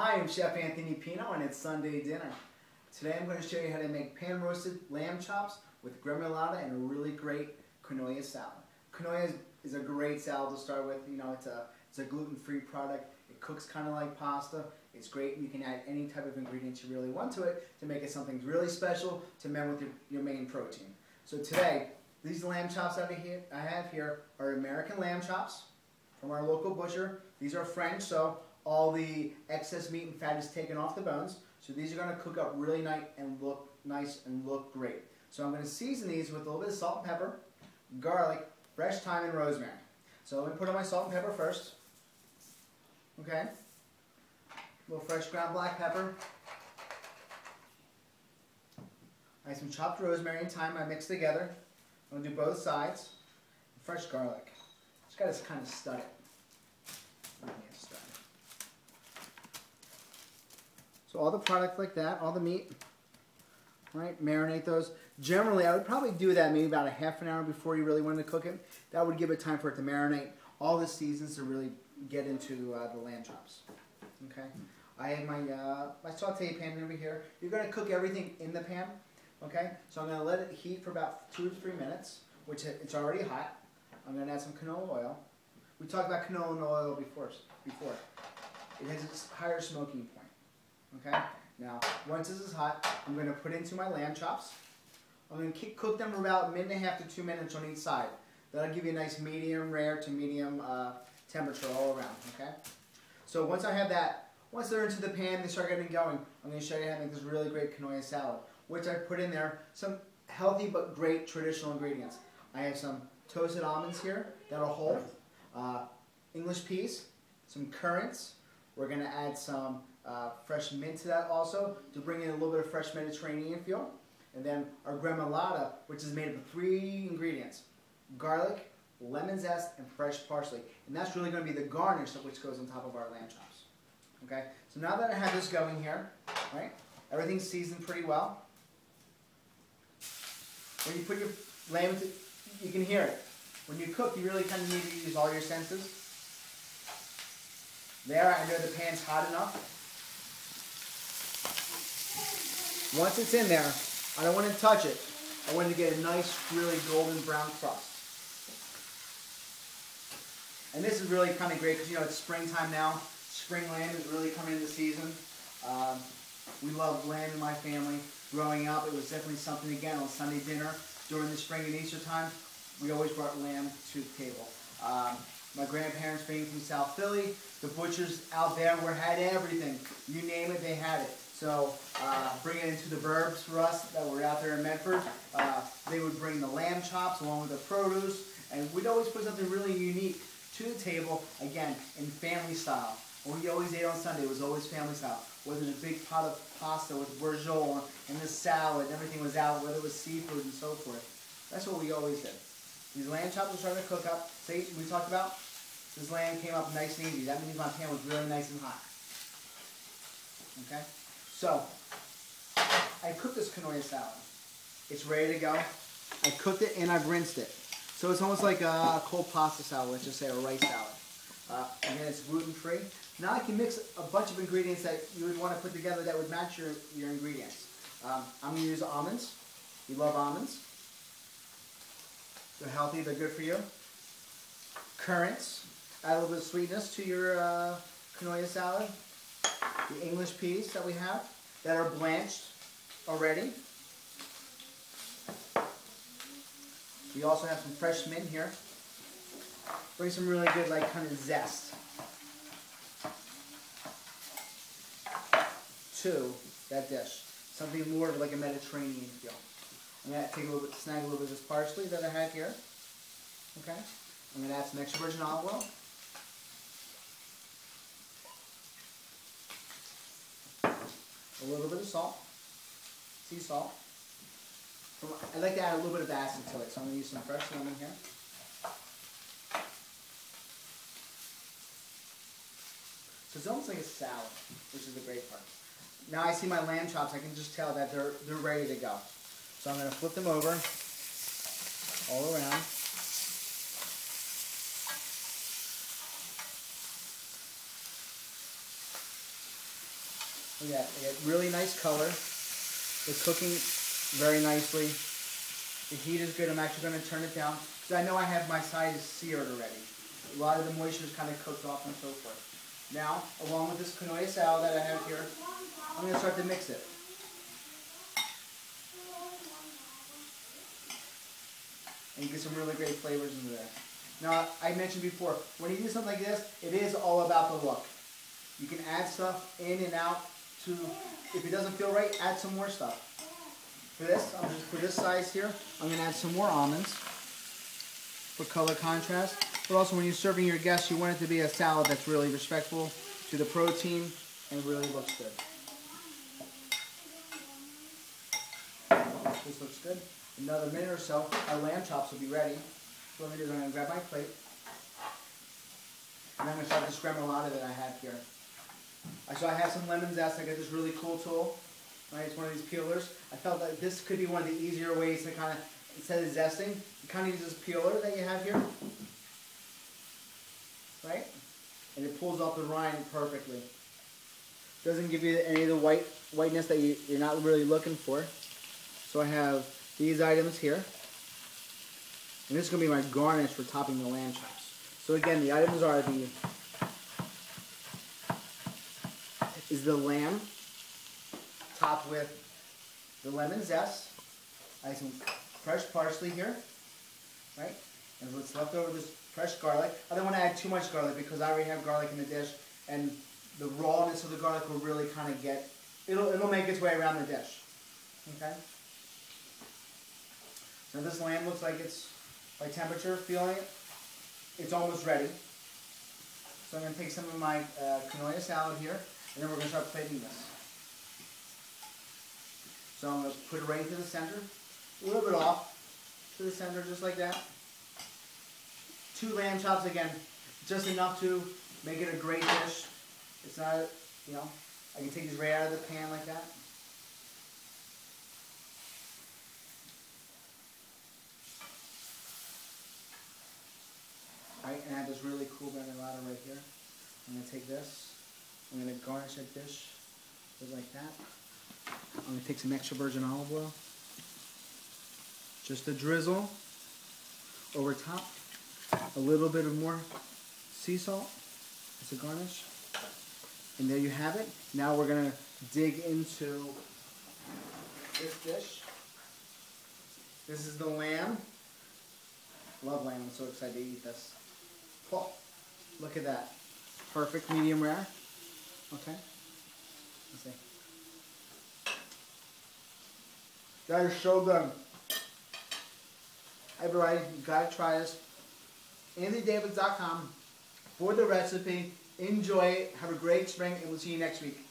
Hi, I'm Chef Anthony Pino and it's Sunday dinner. Today I'm going to show you how to make pan-roasted lamb chops with gremolata and a really great quinoa salad. Quinoa is a great salad to start with. You know, it's a gluten-free product. It cooks kind of like pasta. It's great. You can add any type of ingredients you really want to it to make it something really special to mend with your main protein. So today, these lamb chops I have here are American lamb chops from our local butcher. These are French, so all the excess meat and fat is taken off the bones. So these are going to cook up really nice and look great. So I'm going to season these with a little bit of salt and pepper, garlic, fresh thyme, and rosemary. So let me put on my salt and pepper first. Okay. A little fresh ground black pepper. I have some chopped rosemary and thyme I mixed together. I'm going to do both sides. Fresh garlic. Just got to kind of stud it. So all the product like that, all the meat, right? Marinate those. Generally, I would probably do that maybe about a half an hour before you really wanted to cook it. That would give it time for it to marinate. All the seasons to really get into the lamb chops. Okay. I have my saute pan over here. You're going to cook everything in the pan. Okay. So I'm going to let it heat for about 2 to 3 minutes, which it's already hot. I'm going to add some canola oil. We talked about canola oil before. It has a higher smoking point. Okay, now once this is hot, I'm going to put into my lamb chops. I'm going to cook them for about 1.5 to 2 minutes on each side. That'll give you a nice medium rare to medium temperature all around. Okay, so once I have that, once they're into the pan, they start getting going, I'm going to show you how to make this really great quinoa salad, which I put in there some healthy but great traditional ingredients. I have some toasted almonds here that'll hold, English peas, some currants. We're going to add some fresh mint to that also to bring in a little bit of fresh Mediterranean feel. And then our gremolata, which is made up of 3 ingredients: garlic, lemon zest, and fresh parsley. And that's really going to be the garnish of which goes on top of our lamb chops. Okay, so now that I have this going here, right, everything's seasoned pretty well. When you put your lamb, you can hear it. When you cook, you really kind of need to use all your senses. There, I know the pan's hot enough. Once it's in there, I don't want to touch it. I want to get a nice, really golden brown crust. And this is really kind of great because, you know, it's springtime now. Spring lamb is really coming into season. We love lamb in my family. Growing up, it was definitely something, again, on Sunday dinner during the spring and Easter time. We always brought lamb to the table. My grandparents being from South Philly, the butchers out there had everything. You name it, they had it. So bringing it into the burbs for us that were out there in Medford, they would bring the lamb chops along with the produce, and we'd always put something really unique to the table, again, in family style. What we always ate on Sunday was always family style. Whether it was a big pot of pasta with bourgeois and the salad, everything was out, whether it was seafood and so forth. That's what we always did. These lamb chops are starting to cook up. See, we talked about this lamb came up nice and easy. That means my pan was really nice and hot. Okay? So, I cooked this quinoa salad. It's ready to go. I cooked it and I've rinsed it. So it's almost like a cold pasta salad, let's just say, or rice salad. Again, it's gluten-free. Now I can mix a bunch of ingredients that you would want to put together that would match your ingredients. I'm going to use almonds. We love almonds. They're healthy, they're good for you. Currants, add a little bit of sweetness to your quinoa salad. The English peas that we have that are blanched already. We also have some fresh mint here. Bring some really good, like, kind of zest to that dish. Something more of like a Mediterranean feel. I'm going to take snag a little bit of this parsley that I have here. Okay. I'm going to add some extra virgin olive oil. A little bit of salt. Sea salt. I like to add a little bit of acid to it, so I'm going to use some fresh lemon here. So it's almost like a salad, which is the great part. Now I see my lamb chops, I can just tell that they're ready to go. So I'm going to flip them over all around. Look at that. They get really nice color. It's cooking very nicely. The heat is good. I'm actually going to turn it down because I know I have my sides seared already. A lot of the moisture is kind of cooked off and so forth. Now, along with this quinoa salad that I have here, I'm going to start to mix it. And you get some really great flavors into there. Now, I mentioned before, when you do something like this, it is all about the look. You can add stuff in and out to, if it doesn't feel right, add some more stuff. For this, for this size here, I'm going to add some more almonds for color contrast. But also when you're serving your guests, you want it to be a salad that's really respectful to the protein and really looks good. This looks good. Another minute or so, our lamb chops will be ready. So what I'm going to do is I'm going to grab my plate. And I'm going to start this gremolata that I have here. So I have some lemon zest. I got this really cool tool. Right, it's one of these peelers. I felt that this could be one of the easier ways to kind of, instead of zesting, you kind of use this peeler that you have here. Right? And it pulls off the rind perfectly. Doesn't give you any of the whiteness that you're not really looking for. So I have these items here. And this is going to be my garnish for topping the lamb chops. So again, the items are the lamb topped with the lemon zest. I have some fresh parsley here, right? And what's left over is fresh garlic. I don't want to add too much garlic because I already have garlic in the dish, and the rawness of the garlic will really kind of get, it'll make its way around the dish. Okay? Now this lamb looks like it's, by temperature, feeling it, it's almost ready. So I'm going to take some of my quinoa salad here, and then we're going to start plating this. So I'm going to put it right into the center, a little bit off to the center, just like that. 2 lamb chops, again, just enough to make it a great dish. It's not, you know, I can take these right out of the pan like that. Right, and I have this really cool gremolata right here. I'm going to take this, I'm going to garnish that dish just like that. I'm going to take some extra virgin olive oil, just a drizzle over top, a little bit of more sea salt as a garnish, and there you have it. Now we're going to dig into this dish. This is the lamb. Love lamb, I'm so excited to eat this. Oh, look at that. Perfect medium rare. Okay, let's see. That is so good. Everybody, you gotta try this. AnthonyDavis.com for the recipe. Enjoy it. Have a great spring, and we'll see you next week.